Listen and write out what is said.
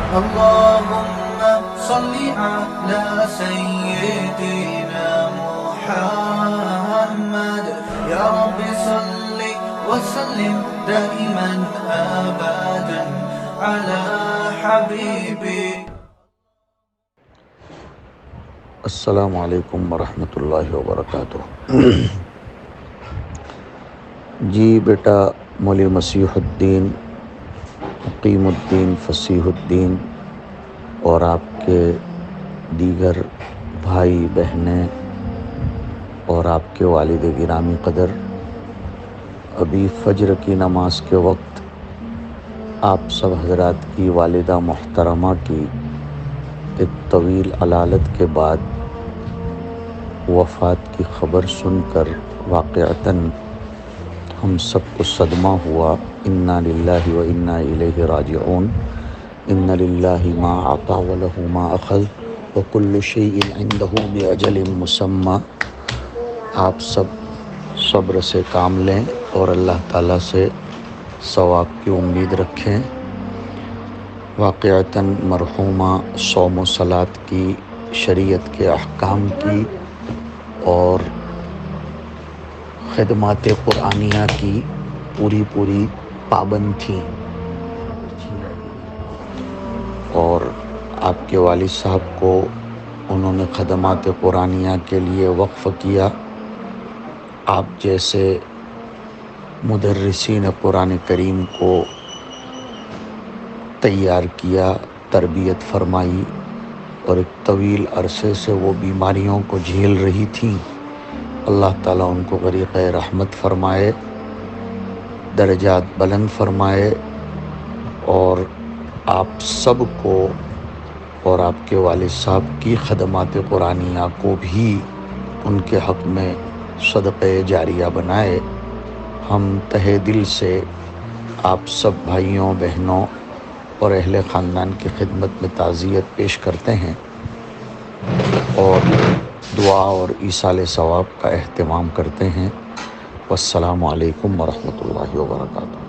اللهم صل على سيدنا محمد يا رب صل وسلم دائما أبدا على حبيبي. السلام علیکم ورحمۃ اللہ وبرکاتہ۔ جی بیٹا، مولی مسیح الدین، مقیم الدین، فصیح الدین اور آپ کے دیگر بھائی بہنیں اور آپ کے والد گرامی قدر، ابھی فجر کی نماز کے وقت آپ سب حضرات کی والدہ محترمہ کی ایک طویل علالت کے بعد وفات کی خبر سن کر واقعتاً ہم سب کو صدمہ ہوا۔ انا للہ و انا الیہ راجعون، ان للہ ما اعطی وله ما اخذ وکل شیء عنده باجل مسمی۔ آپ سب صبر سے کام لیں اور اللہ تعالیٰ سے ثواب کی امید رکھیں۔ واقعتاً مرحومہ صوم و صلاۃ کی، شریعت کے احکام کی اور خدمات قرآنیہ کی پوری پابند تھیں، اور آپ کے والد صاحب کو انہوں نے خدمات قرآنیہ کے لیے وقف کیا۔ آپ جیسے مدرسین قرآن کریم کو تیار کیا، تربیت فرمائی، اور ایک طویل عرصے سے وہ بیماریوں کو جھیل رہی تھیں۔ اللہ تعالیٰ ان کو غریق رحمت فرمائے، درجات بلند فرمائے، اور آپ سب کو اور آپ کے والد صاحب کی خدمات قرآنیہ کو بھی ان کے حق میں صدقہ جاریہ بنائے۔ ہم تہہ دل سے آپ سب بھائیوں بہنوں اور اہل خاندان کی خدمت میں تعزیت پیش کرتے ہیں اور دعا اور ایصال ثواب کا اہتمام کرتے ہیں۔ والسلام علیکم ورحمۃ اللہ وبرکاتہ۔